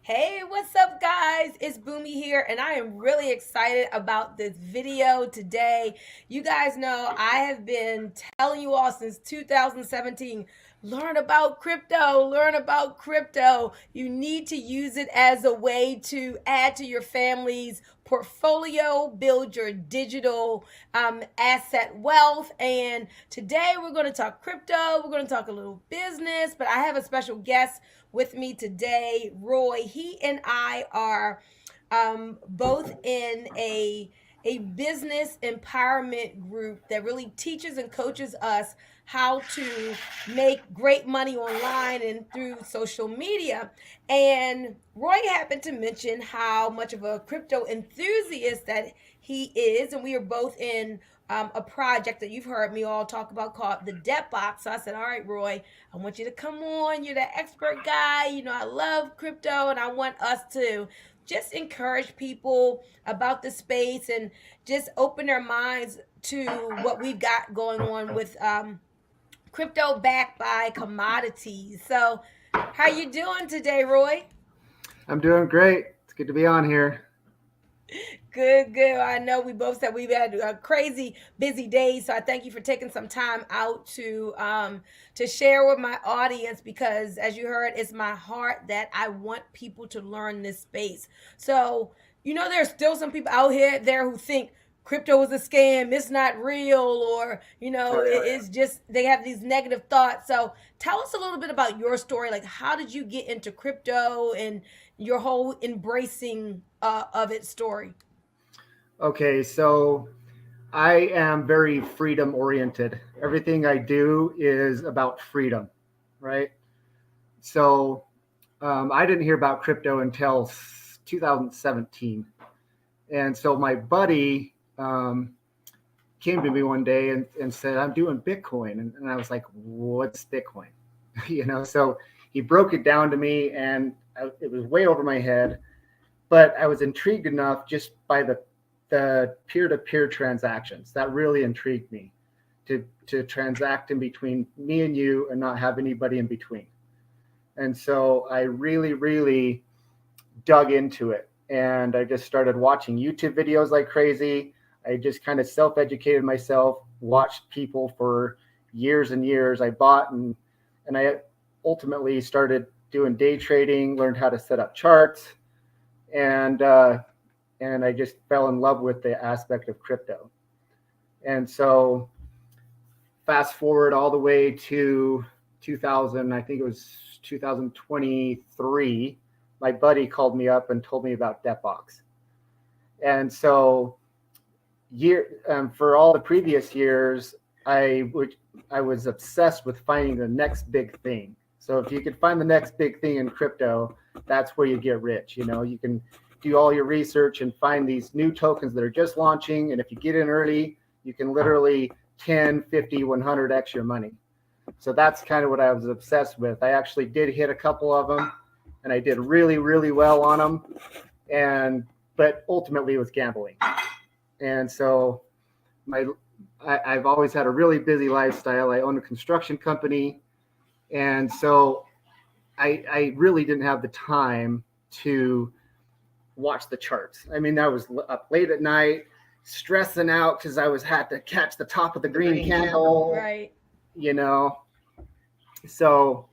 Hey, what's up, guys? It's Bunmi here, and I am really excited about this video today. You guys know I have been telling you all since 2017, learn about crypto, learn about crypto. You need to use it as a way to add to your family's portfolio, build your digital asset wealth. And today we're going to talk crypto, we're going to talk a little business, but I have a special guest with me today, Roy. He and I are both in a business empowerment group that really teaches and coaches us how to make great money online and through social media. And Roy happened to mention how much of a crypto enthusiast that he is, and we are both in a project that you've heard me all talk about called the Debt Box. So I said, all right, Roy, I want you to come on. You're the expert guy. You know, I love crypto and I want us to just encourage people about the space and just open their minds to what we've got going on with crypto backed by commodities. So, how you doing today, Roy? I'm doing great. It's good to be on here. Good, good. I know we both said we've had a crazy busy day, so I thank you for taking some time out to share with my audience because, as you heard, it's my heart that I want people to learn this space. So, there's still some people out here there who think crypto is a scam, it's not real, or Oh yeah. it's just they have these negative thoughts. So, tell us a little bit about your story. Like, how did you get into crypto and your whole embracing of its story? Okay, so I am very freedom oriented. Everything I do is about freedom, right? So I didn't hear about crypto until 2017. And so my buddy came to me one day and said, I'm doing Bitcoin. And I was like, what's Bitcoin? So he broke it down to me and it was way over my head. But I was intrigued enough just by the peer-to-peer transactions that really intrigued me to transact in between me and you and not have anybody in between. And so I really dug into it and I just started watching YouTube videos like crazy. I just kind of self-educated myself, watched people for years and years. I bought and I ultimately started doing day trading, learned how to set up charts, and I just fell in love with the aspect of crypto. And so, fast forward all the way to 2000, I think it was 2023. My buddy called me up and told me about Debtbox. And so, for all the previous years, I was obsessed with finding the next big thing. So if you could find the next big thing in crypto, that's where you get rich. You can do all your research and find these new tokens that are just launching. And if you get in early, you can literally 10, 50, 100x your money. So that's kind of what I was obsessed with. I actually did hit a couple of them and I did really well on them. But ultimately it was gambling. And so I've always had a really busy lifestyle. I own a construction company. And so I really didn't have the time to watch the charts. I mean, I was up late at night, stressing out because had to catch the top of the green candle, Right. you know. So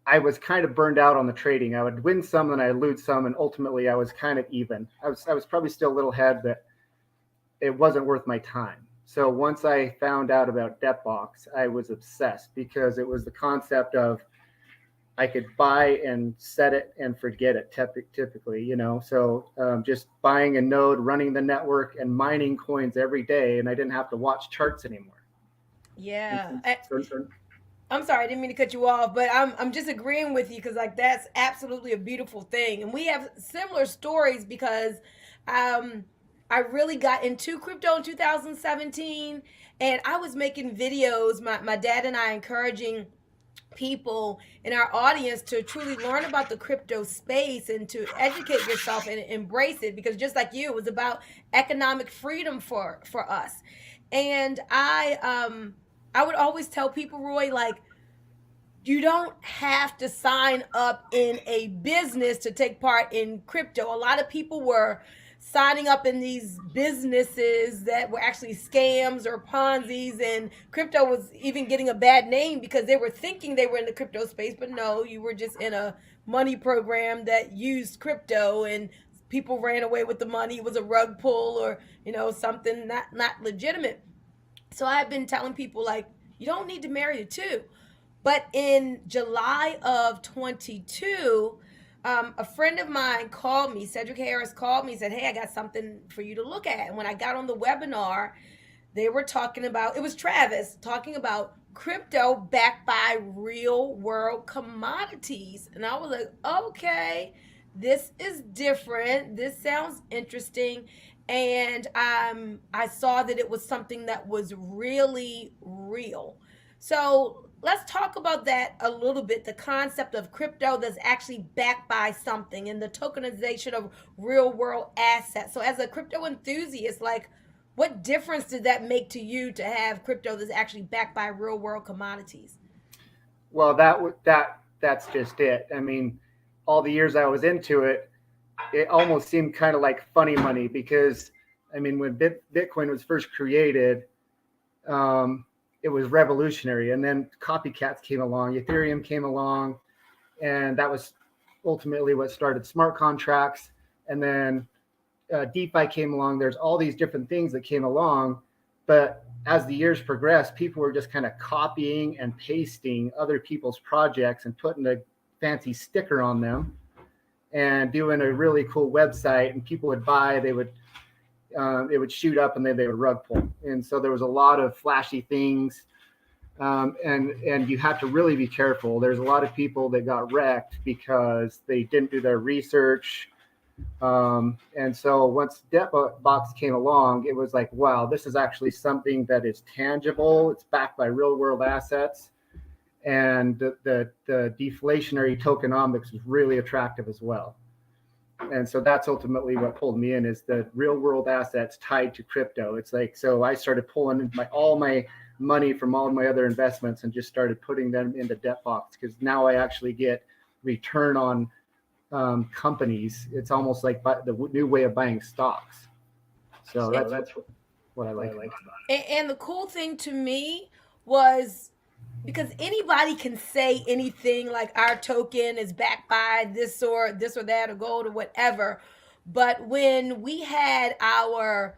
I was kind of burned out on the trading. I would win some and I'd lose some, and ultimately I was kind of even. I was probably still a little ahead, but it wasn't worth my time. So once I found out about Debtbox, I was obsessed because it was the concept of I could buy and set it and forget it typically, So just buying a node, running the network, and mining coins every day, and I didn't have to watch charts anymore. And Yeah. so I'm sorry, I didn't mean to cut you off, but I'm just agreeing with you because like that's absolutely a beautiful thing, and we have similar stories because um, I really got into crypto in 2017, and I was making videos. My dad and I encouraging people in our audience to truly learn about the crypto space and to educate yourself and embrace it because just like you, it was about economic freedom for us. And I would always tell people, Roy, like you don't have to sign up in a business to take part in crypto. A lot of people were signing up in these businesses that were actually scams or Ponzi's, and crypto was even getting a bad name because they were thinking they were in the crypto space, but no, you were just in a money program that used crypto, and people ran away with the money. It was a rug pull, or something not legitimate. So I've been telling people, like, you don't need to marry the two. But in July of 22, a friend of mine called me, Cedric Harris called me, said, "Hey, I got something for you to look at." And when I got on the webinar, they were talking about, it was Travis talking about crypto backed by real world commodities. And I was like, okay, this is different. This sounds interesting. And I saw that it was something that was really real. So let's talk about that a little bit, the concept of crypto that's actually backed by something and the tokenization of real world assets. So as a crypto enthusiast, like, what difference did that make to you to have crypto that's actually backed by real world commodities? Well, that's just it. I mean, all the years I was into it, it almost seemed kind of like funny money because, I mean, when Bitcoin was first created, it was revolutionary, and then copycats came along, Ethereum came along, and that was ultimately what started smart contracts. And then DeFi came along. There's all these different things that came along, but as the years progressed, people were just kind of copying and pasting other people's projects and putting a fancy sticker on them and doing a really cool website. And people would buy, it would shoot up, and then they would rug pull. And so there was a lot of flashy things. And you have to really be careful. There's a lot of people that got wrecked because they didn't do their research. And so once Debtbox came along, it was like, wow, this is actually something that is tangible. It's backed by real world assets. And the deflationary tokenomics was really attractive as well. And so that's ultimately what pulled me in, is the real world assets tied to crypto. It's like, so I started pulling all my money from all my other investments and just started putting them into Debtbox, because now I actually get return on companies. It's almost like the new way of buying stocks. So that's what I like about it. And the cool thing to me was, because anybody can say anything, like our token is backed by this or that or gold or whatever. But when we had our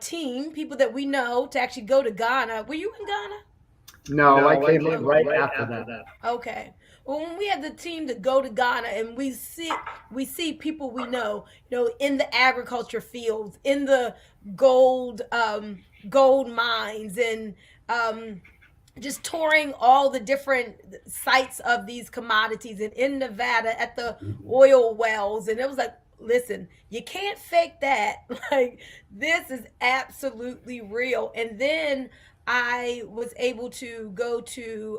team, people that we know, to actually go to Ghana, were you in Ghana? No, I came in right after that. Okay. Well, when we had the team to go to Ghana, and we see people we know, in the agriculture fields, in the gold mines, and just touring all the different sites of these commodities, and in Nevada at the oil wells. And it was like, listen, you can't fake that. Like, this is absolutely real. And then I was able to go to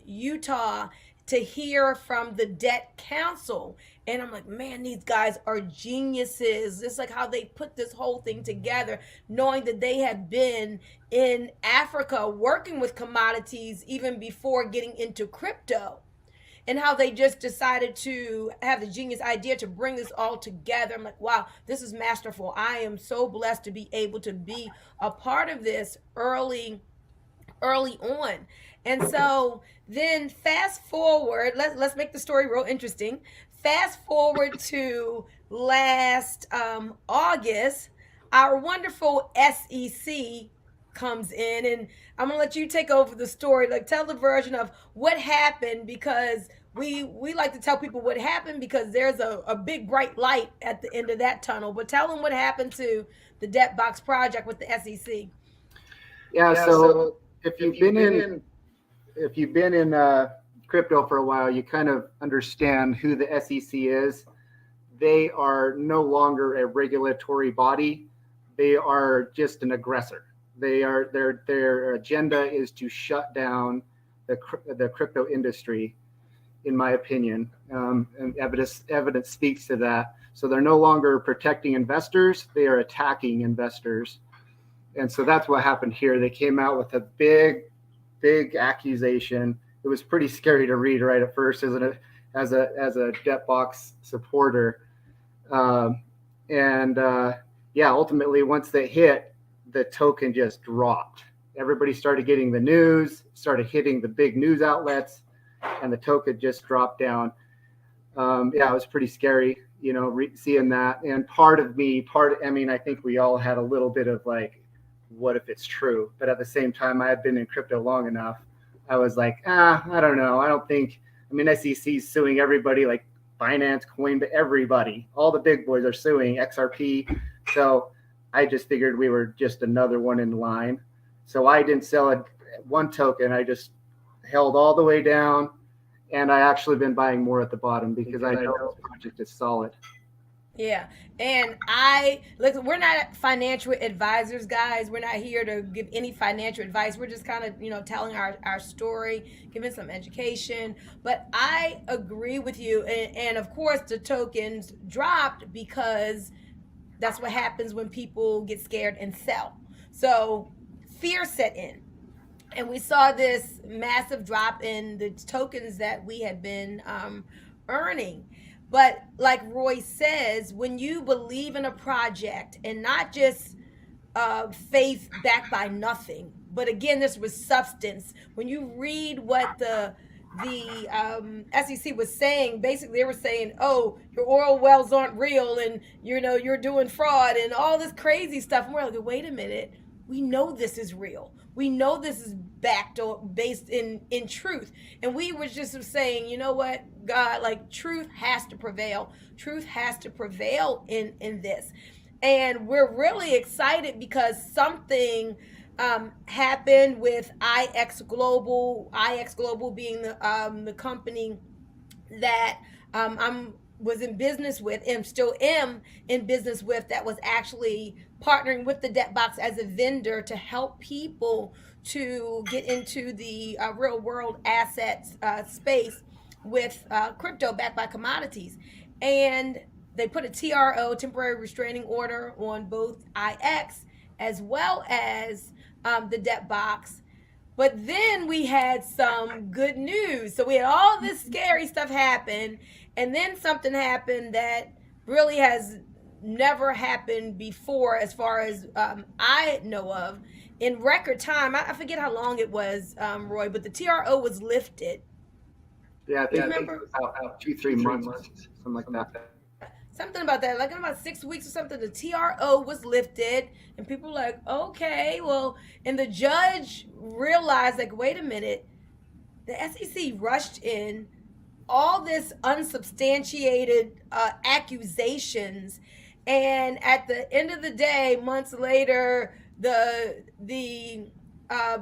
Utah to hear from the debt council. And I'm like, man, these guys are geniuses. It's like how they put this whole thing together, knowing that they had been in Africa working with commodities even before getting into crypto, and how they just decided to have the genius idea to bring this all together. I'm like, wow, this is masterful. I am so blessed to be able to be a part of this early on. And so then fast forward, let's make the story real interesting. Fast forward to last August, our wonderful SEC comes in, and I'm gonna let you take over the story. Like, tell the version of what happened, because we like to tell people what happened, because there's a big bright light at the end of that tunnel. But tell them what happened to the Debt Box project with the SEC. Yeah. So if you've been in crypto for a while, you kind of understand who the SEC is. They are no longer a regulatory body. They are just an aggressor. Their agenda is to shut down the crypto industry, in my opinion, and evidence speaks to that. So they're no longer protecting investors; they are attacking investors, and so that's what happened here. They came out with a big accusation, it was pretty scary to read right at first as a debt box supporter. Um, and yeah, ultimately, once they hit, the token just dropped. Everybody started getting the news, started hitting the big news outlets, and the token just dropped down. Yeah, it was pretty scary, seeing that. And I mean, I think we all had a little bit of like, what if it's true? But at the same time, I had been in crypto long enough. I was like, I don't know. I don't think, I mean, SEC's suing everybody, like Binance, Coinbase, everybody. All the big boys are suing XRP. So I just figured we were just another one in line. So I didn't sell one token. I just held all the way down, and I actually been buying more at the bottom because I know this project is solid. Yeah. And I look, we're not financial advisors, guys. We're not here to give any financial advice. We're just kind of, telling our story, giving some education. But I agree with you. And of course, the tokens dropped because that's what happens when people get scared and sell. So fear set in. And we saw this massive drop in the tokens that we had been earning. But like Roy says, when you believe in a project and not just faith backed by nothing, but again, this was substance. When you read what the SEC was saying, basically they were saying, "Oh, your oil wells aren't real, and you're doing fraud and all this crazy stuff." And we're like, "Wait a minute, we know this is real. We know this is backed or based in truth." And we were just saying, you know what, God, like truth has to prevail. Truth has to prevail in this. And we're really excited because something happened with IX Global being the company that I'm was in business with and still am in business with, that was actually partnering with the debt box as a vendor to help people to get into the real world assets space with crypto backed by commodities. And they put a TRO, temporary restraining order, on both IX as well as the debt box. But then we had some good news. So we had all this scary stuff happen, and then something happened that really has never happened before, as far as I know of. In record time, I forget how long it was, Roy, but the TRO was lifted. Yeah, I Do you think it remember? was about 2, 3 months, something like that. Something about that, like in about 6 weeks or something, the TRO was lifted, and people were like, okay, well, and the judge realized, like, wait a minute, the SEC rushed in all this unsubstantiated accusations, and at the end of the day, months later, the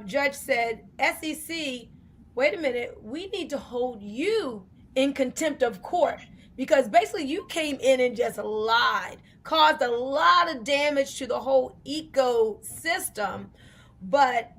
judge said, SEC, wait a minute, we need to hold you in contempt of court, because basically you came in and just lied, caused a lot of damage to the whole ecosystem, but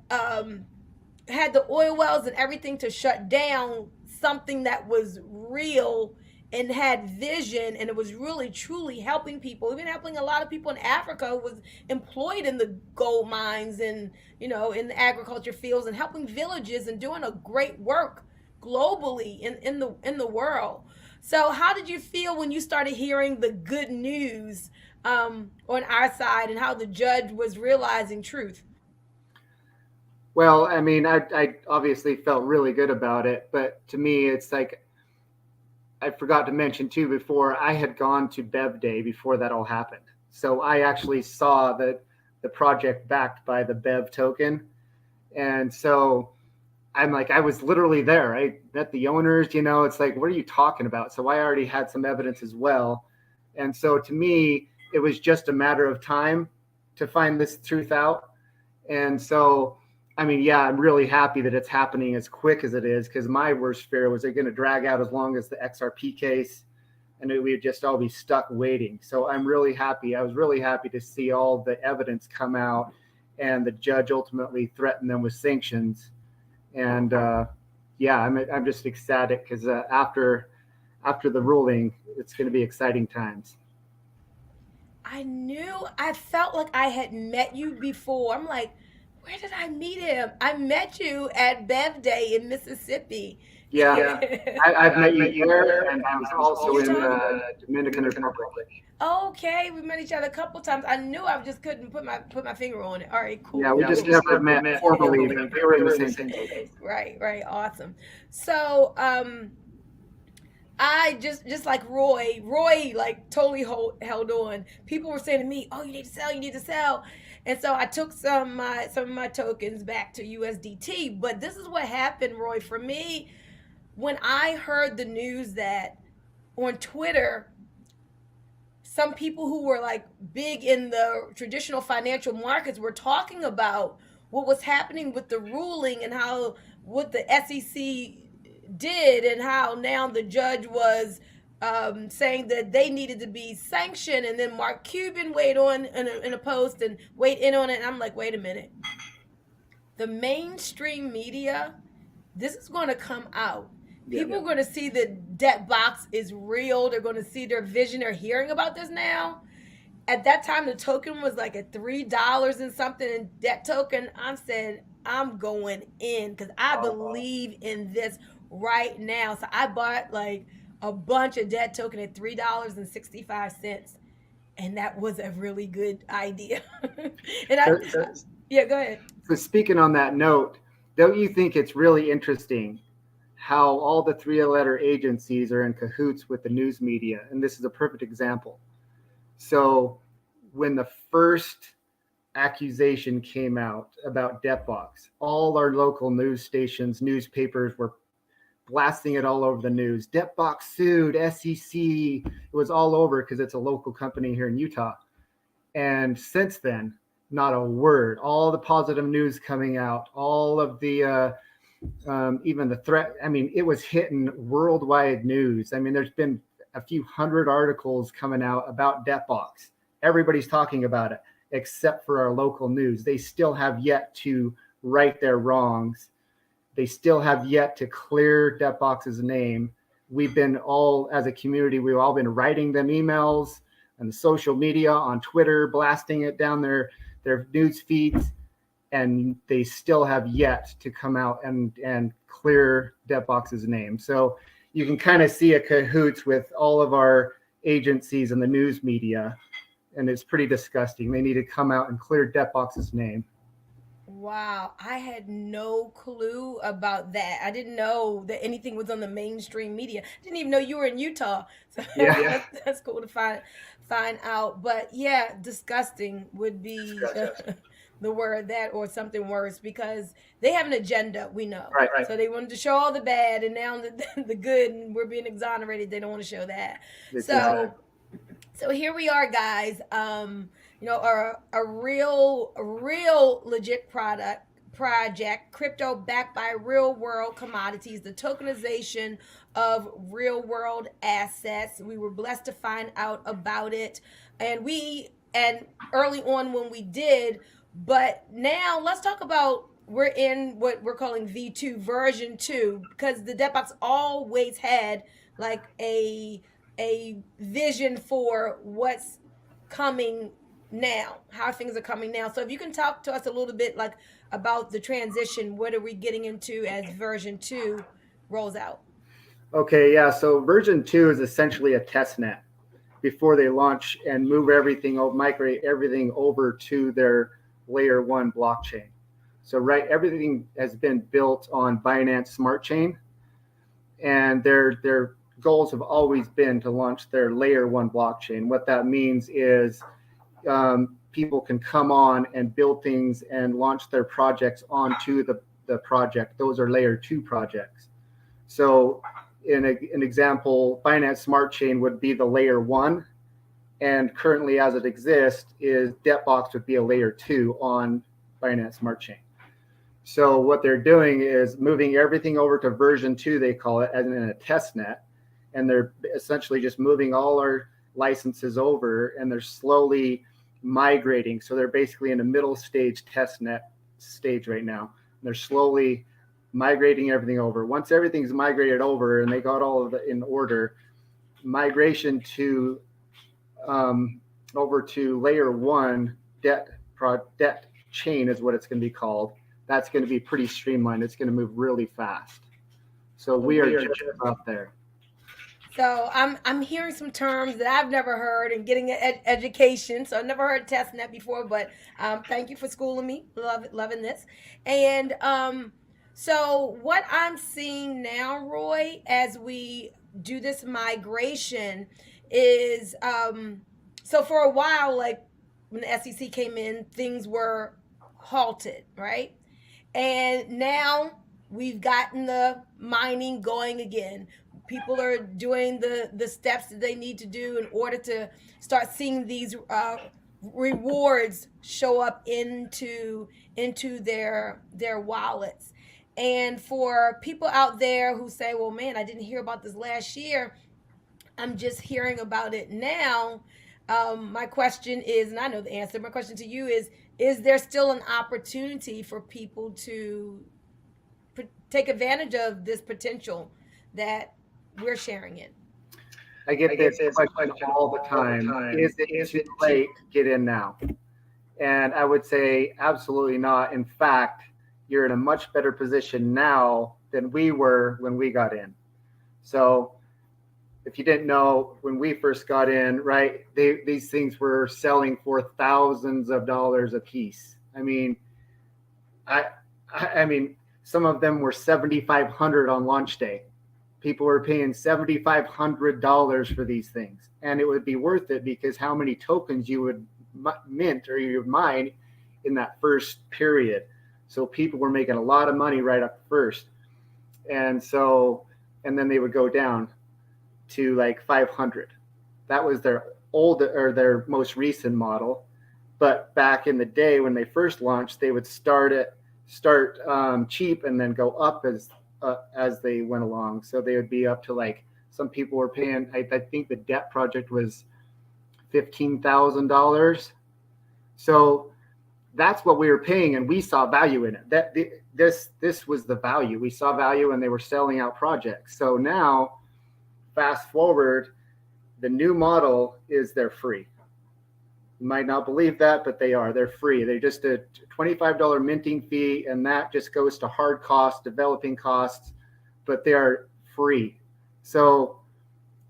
had the oil wells and everything to shut down something that was real and had vision, and it was really truly helping people, even helping a lot of people in Africa who was employed in the gold mines and in the agriculture fields, and helping villages and doing a great work globally in the world. So how did you feel when you started hearing the good news on our side, and how the judge was realizing truth? Well, I mean, I obviously felt really good about it, but to me, it's like I forgot to mention too before, I had gone to Bev Day before that all happened. So I actually saw the project backed by the Bev token. And so I'm like, I was literally there. I met the owners, it's like, what are you talking about? So I already had some evidence as well. And so to me, it was just a matter of time to find this truth out. And so, I mean, yeah, I'm really happy that it's happening as quick as it is, because my worst fear was it going to drag out as long as the XRP case, and we would just all be stuck waiting. So I'm really happy. I was really happy to see all the evidence come out, and the judge ultimately threatened them with sanctions. And yeah, I'm just ecstatic because after the ruling, it's going to be exciting times. I felt like I had met you before. I'm like, Where did I meet him? I met you at Bev Day in Mississippi. Yeah, Yeah. I've met I've you met you there, there, and I and was I was also also in in the the Dominican Dominican Republic. Republic. Okay, we met each other a couple times. I knew I just couldn't put my finger on it. All right, Yeah, cool. we Yeah, we just just never never met met formally, formally, but we but were we in the were in the same same space. space. Right, awesome. So, I just like Roy like totally held on. People were saying to me, "Oh, you need to sell," and so I took some of my tokens back to USDT. But this is what happened, Roy, for me when I heard the news that on Twitter, some people who were like big in the traditional financial markets were talking about what was happening with the ruling and how what the SEC did and how now the judge was saying that they needed to be sanctioned, and then Mark Cuban weighed on in a post and weighed in on it, and I'm like, wait a minute, the mainstream media, this is going to come out. Yeah. People are going to see that debt box is real. They're going to see their vision. They're hearing about this now. At that time, the token was like at $3 and something in debt token. I said, I'm going in because I believe in this right now. So I bought like a bunch of debt token at $3.65. And that was a really good idea. and I, So, yeah, go ahead. so speaking on that note, don't you think it's really interesting how all the three-letter agencies are in cahoots with the news media? And this is a perfect example. So when the first accusation came out about Debtbox, all our local news stations, newspapers were blasting it all over the news. Debtbox sued SEC. It was all over because it's a local company here in Utah. And since then, not a word. All the positive news coming out, all of the even the threat. I mean, it was hitting worldwide news. I mean, there's been a few hundred articles coming out about Debtbox. Everybody's talking about it, except for our local news. They still have yet to right their wrongs. They still have yet to clear Debtbox's name. We've been all, as a community, we've all been writing them emails and the social media on Twitter, blasting it down their news feeds, and they still have yet to come out and clear Debtbox's name. So you can kind of see a cahoots with all of our agencies and the news media, and it's pretty disgusting. They need to come out and clear Debtbox's name. Wow, I had no clue about that. I didn't know that anything was on the mainstream media. Didn't even know you were in Utah. So Yeah. that's cool to find out. But yeah, disgusting would be the word, that or something worse, because they have an agenda, we know. Right. So they wanted to show all the bad, and now the good, and we're being exonerated. They don't want to show that. Exactly. So here we are, guys. A real legit project, crypto backed by real world commodities, the tokenization of real world assets. We were blessed to find out about it, and early on when we did. But now let's talk about, we're in what we're calling V2 version 2, because the Depbox always had like a vision for what's coming now, how things are coming now. So if you can talk to us a little bit like about the transition, what are we getting into as version 2 rolls out? Okay, yeah. So version 2 is essentially a test net before they launch and move everything, migrate everything over to their layer 1 blockchain. So right, everything has been built on Binance Smart Chain, and their goals have always been to launch their layer 1 blockchain. What that means is people can come on and build things and launch their projects onto the project. Those are layer 2 projects. So an example, Binance Smart Chain would be the layer 1, and currently as it exists is Debtbox would be a layer 2 on Binance Smart Chain. So what they're doing is moving everything over to version 2, they call it, as in a test net, and they're essentially just moving all our licenses over, and they're slowly migrating. So they're basically in a middle stage test net stage right now. They're slowly migrating everything over. Once everything's migrated over and they got all of it in order, migration over to layer 1 debt chain is what it's going to be called. That's going to be pretty streamlined. It's going to move really fast. So we are just up there. So I'm hearing some terms that I've never heard and getting an education. So I've never heard testnet before, but thank you for schooling me. Loving this. And so what I'm seeing now, Roy, as we do this migration, is so for a while, like when the SEC came in, things were halted, right? And now we've gotten the mining going again. People are doing the steps that they need to do in order to start seeing these rewards show up into their wallets. And for people out there who say, well, man, I didn't hear about this last year, I'm just hearing about it now. My question is, and I know the answer, my question to you is there still an opportunity for people to take advantage of this potential that we're sharing in? I get this question all the time. Is it too late to get in now? And I would say absolutely not. In fact, you're in a much better position now than we were when we got in. So if you didn't know, when we first got in, right, these things were selling for thousands of dollars a piece. I mean, I mean, some of them were $7,500 on launch day. People were paying $7,500 for these things, and it would be worth it because how many tokens you would mint or you would mine in that first period. So people were making a lot of money right up first, and then they would go down to like 500. That was their old or their most recent model. But back in the day when they first launched, they would start cheap and then go up as they went along. So they would be up to like some people were paying. I think the debt project was $15,000. So that's what we were paying, and we saw value in it. This was the value. We saw value, and they were selling out projects. So now, fast forward, the new model is they're free. You might not believe that, but they are. They're free. They're just a $25 minting fee, and that just goes to hard costs, developing costs, but they are free. So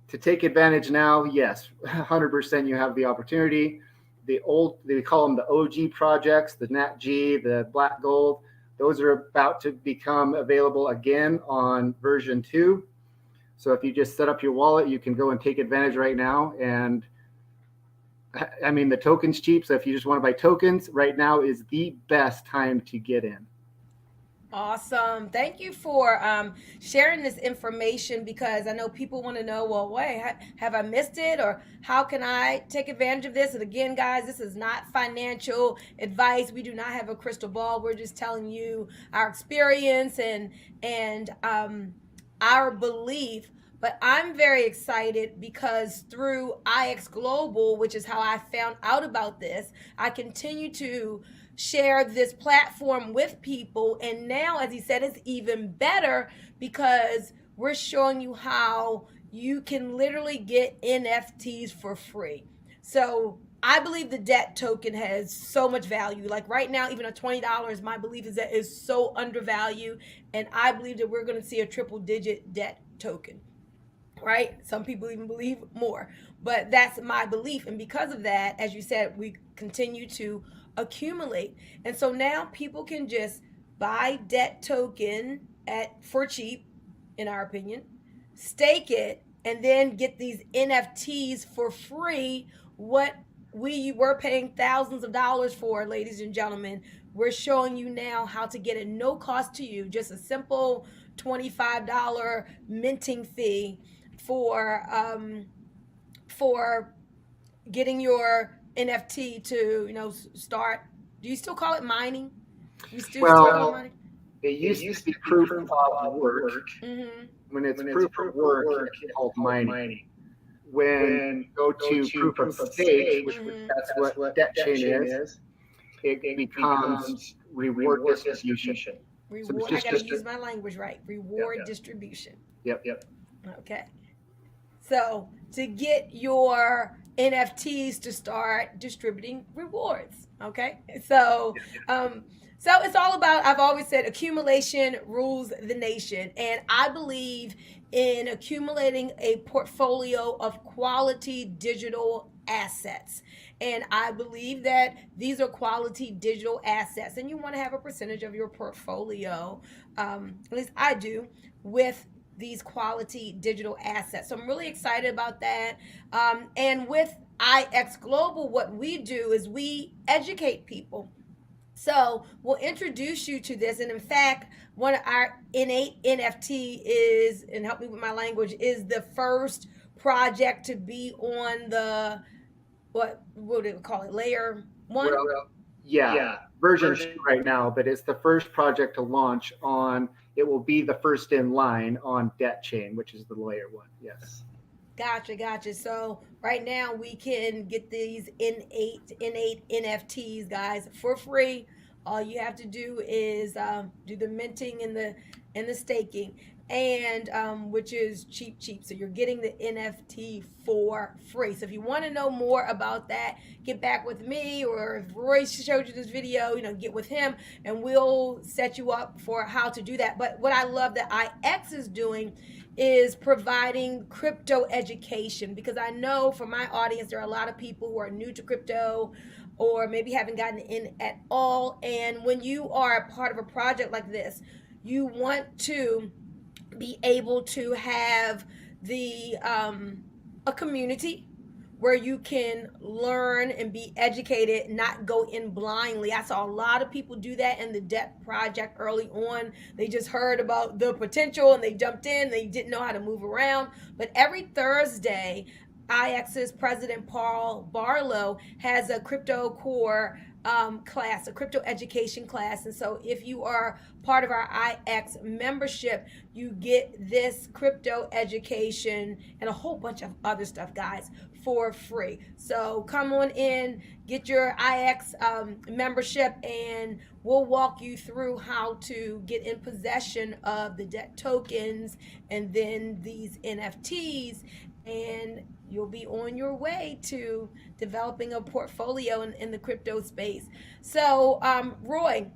to take advantage now, yes, 100% you have the opportunity. They call them the OG projects, the NatG, the Black Gold. Those are about to become available again on version 2. So if you just set up your wallet, you can go and take advantage right now. And I mean, the token's cheap. So if you just want to buy tokens, right now is the best time to get in. Awesome. Thank you for sharing this information, because I know people want to know, well, wait, have I missed it? Or how can I take advantage of this? And again, guys, this is not financial advice. We do not have a crystal ball. We're just telling you our experience and our belief. But I'm very excited because through IX Global, which is how I found out about this, I continue to share this platform with people. And now, as he said, it's even better because we're showing you how you can literally get NFTs for free. So I believe the debt token has so much value. Like right now, even at $20, my belief is that it's so undervalued. And I believe that we're going to see a triple-digit debt token. Right? Some people even believe more, but that's my belief. And because of that, as you said, we continue to accumulate. And so now people can just buy debt token for cheap, in our opinion, stake it, and then get these NFTs for free. What we were paying thousands of dollars for, ladies and gentlemen, we're showing you now how to get it no cost to you, just a simple $25 minting fee for getting your NFT to start. Do you still call it mining? You still call it mining? It used to be proof of work. Mm-hmm. When it's proof of work, it's called mining. When you go to proof of stake, which that's what debt chain is, it becomes reward distribution. Reward. So I got to use my language right. Reward distribution. Yep. Okay. So to get your NFTs to start distributing rewards. Okay, um, so it's all about. I've always said accumulation rules the nation, and I believe in accumulating a portfolio of quality digital assets. And I believe that these are quality digital assets, and you want to have a percentage of your portfolio. At least I do with these quality digital assets. So I'm really excited about that. And with IX Global, what we do is we educate people. So we'll introduce you to this. And in fact, one of our innate NFT is, and help me with my language, is the first project to be on the, what do we call it, layer one? Well, yeah, version 2 right now, but it's the first project to launch on. It will be the first in line on Debt Chain, which is the layer 1. Yes. Gotcha, gotcha. So right now we can get these innate NFTs, guys, for free. All you have to do is do the minting and the staking, and which is cheap, cheap. So you're getting the NFT for free. So if you want to know more about that, get back with me, or if Roy showed you this video, get with him, and we'll set you up for how to do that. But what I love that IX is doing is providing crypto education, because I know for my audience there are a lot of people who are new to crypto or maybe haven't gotten in at all. And when you are a part of a project like this, you want to be able to have the a community where you can learn and be educated, not go in blindly. I saw a lot of people do that in the debt project early on. They just heard about the potential and they jumped in. They didn't know how to move around. But every Thursday, IX's president Paul Barlow has a crypto core class, a crypto education class. And so if you are part of our IX membership, you get this crypto education and a whole bunch of other stuff, guys, for free. So come on in, get your IX membership, and we'll walk you through how to get in possession of the debt tokens and then these NFTs, and you'll be on your way to developing a portfolio in the crypto space. So, Roy,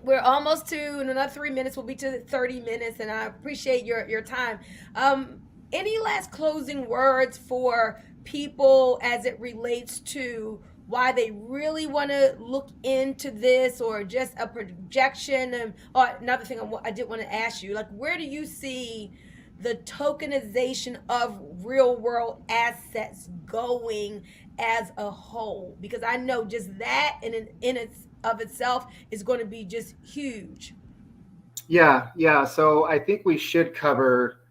we're almost to, in another 3 minutes, we'll be to 30 minutes, and I appreciate your time. Any last closing words for people as it relates to why they really want to look into this, or just a projection? And another thing I did want to ask you, like, where do you see the tokenization of real world assets going as a whole? Because I know just that in its of itself is going to be just huge. Yeah, yeah. So I think we should cover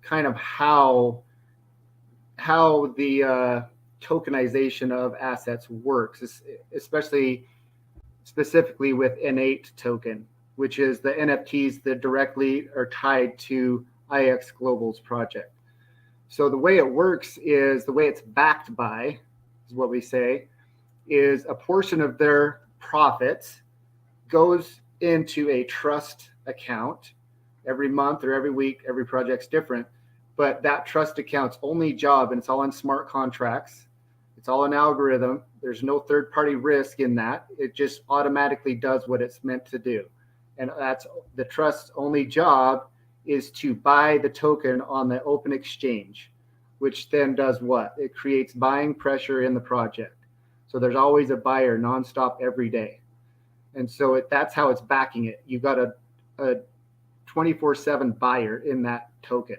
kind of how the tokenization of assets works, especially specifically with innate token, which is the NFTs that directly are tied to IX Global's project. So the way it works is, the way it's backed by, is what we say, is a portion of their profits goes into a trust account every month or every week. Every project's different, but that trust account's only job, and it's all in smart contracts, it's all an algorithm, there's no third party risk in that, it just automatically does what it's meant to do. And that's the trust's only job, is to buy the token on the open exchange, which then does what? It creates buying pressure in the project. So there's always a buyer nonstop every day. And so that's how it's backing it. You've got a 24/7 buyer in that token,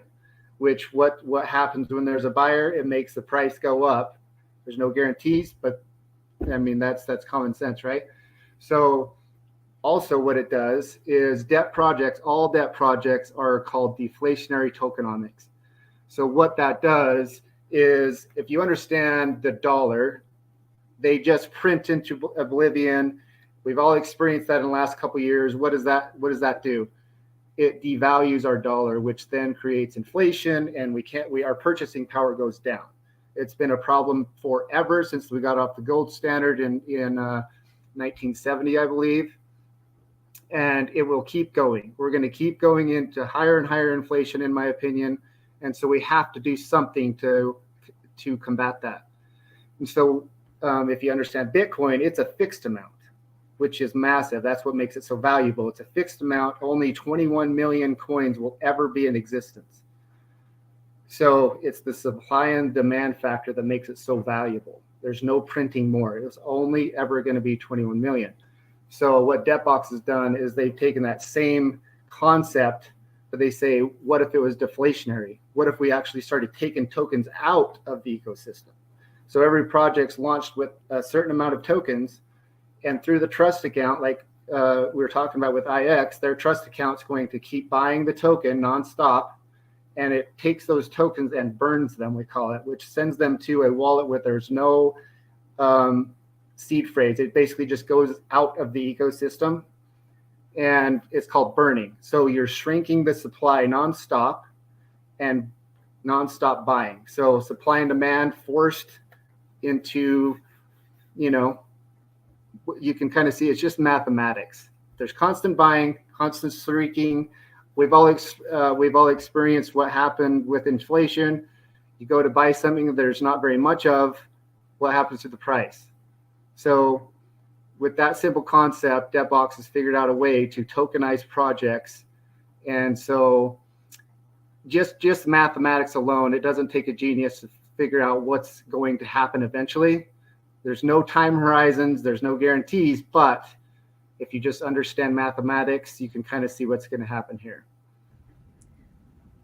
which what happens when there's a buyer? It makes the price go up. There's no guarantees, but I mean, that's common sense, right? So also what it does is all debt projects are called deflationary tokenomics. So what that does is, if you understand the dollar, they just print into oblivion. We've all experienced that in the last couple of years. What does that do? It devalues our dollar, which then creates inflation, and our purchasing power goes down. It's been a problem forever, since we got off the gold standard in 1970, I believe. And it will keep going. We're going to keep going into higher and higher inflation, in my opinion. And so we have to do something to to combat that. And so, if you understand Bitcoin, it's a fixed amount, which is massive. That's what makes it so valuable. It's a fixed amount. Only 21 million coins will ever be in existence. So it's the supply and demand factor that makes it so valuable. There's no printing more. It's only ever going to be 21 million. So what Debtbox has done is they've taken that same concept, but they say, what if it was deflationary? What if we actually started taking tokens out of the ecosystem? So every project's launched with a certain amount of tokens, and through the trust account, like we were talking about with IX, their trust account's going to keep buying the token nonstop, and it takes those tokens and burns them, we call it, which sends them to a wallet where there's no seed phrase. It basically just goes out of the ecosystem, and it's called burning. So you're shrinking the supply nonstop and nonstop buying. So supply and demand forced into, you can kind of see it's just mathematics. There's constant buying, constant shrinking. We've all experienced what happened with inflation. You go to buy something that there's not very much of, what happens to the price? So with that simple concept, Debtbox has figured out a way to tokenize projects. And so just mathematics alone, it doesn't take a genius to figure out what's going to happen eventually. There's no time horizons, there's no guarantees, but if you just understand mathematics, you can kind of see what's going to happen here.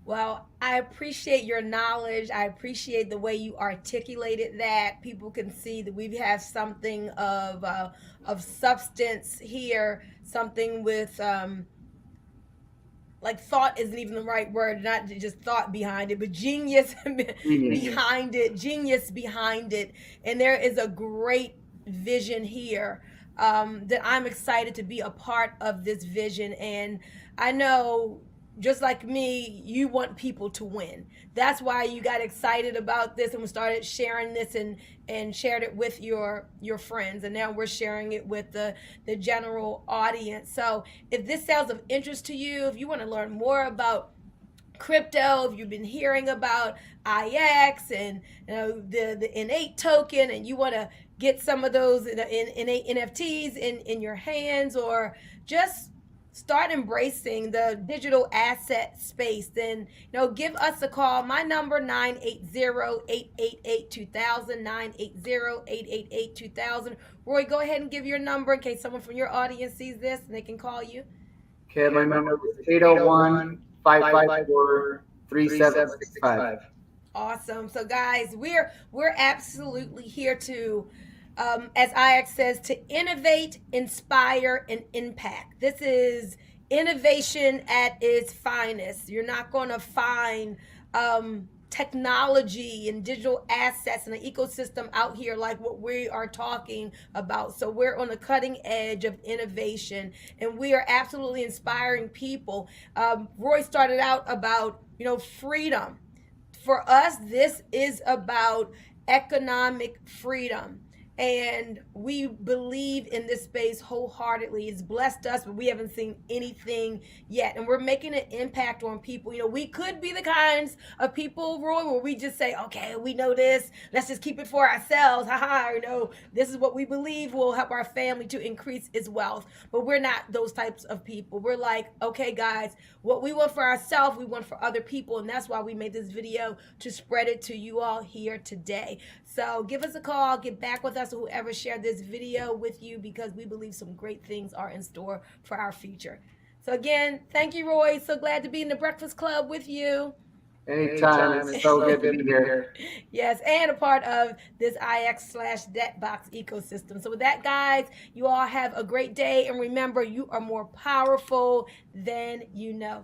Well, I appreciate your knowledge. I appreciate the way you articulated that. People can see that we have something of substance here, something with like thought isn't even the right word, not just thought behind it, but genius behind it, genius behind it. And there is a great vision here that I'm excited to be a part of this vision. And I know, just like me, you want people to win. That's why you got excited about this and we started sharing this and shared it with your friends. And now we're sharing it with the general audience. So if this sounds of interest to you, if you want to learn more about crypto, if you've been hearing about IX and the innate token and you want to get some of those innate NFTs in your hands, or just start embracing the digital asset space, then give us a call. My number 980-888-2000, 980-888-2000. Roy, go ahead and give your number in case someone from your audience sees this and they can call you. Okay, my number is 801-554-3765. Awesome. So guys, we're absolutely here to as IX says, to innovate, inspire, and impact. This is innovation at its finest. You're not going to find technology and digital assets and an ecosystem out here like what we are talking about. So we're on the cutting edge of innovation, and we are absolutely inspiring people. Roy started out about freedom. For us, this is about economic freedom. And we believe in this space wholeheartedly. It's blessed us, but we haven't seen anything yet. And we're making an impact on people. We could be the kinds of people, Roy, where we just say, okay, we know this. Let's just keep it for ourselves. This is what we believe will help our family to increase its wealth. But we're not those types of people. We're like, okay, guys, what we want for ourselves, we want for other people. And that's why we made this video, to spread it to you all here today. So give us a call, get back with us, whoever shared this video with you, because we believe some great things are in store for our future. So again, thank you, Roy. So glad to be in the Breakfast Club with you. Anytime. It's so good to be here. Yes, and a part of this IX/Debtbox ecosystem. So with that, guys, you all have a great day. And remember, you are more powerful than you know.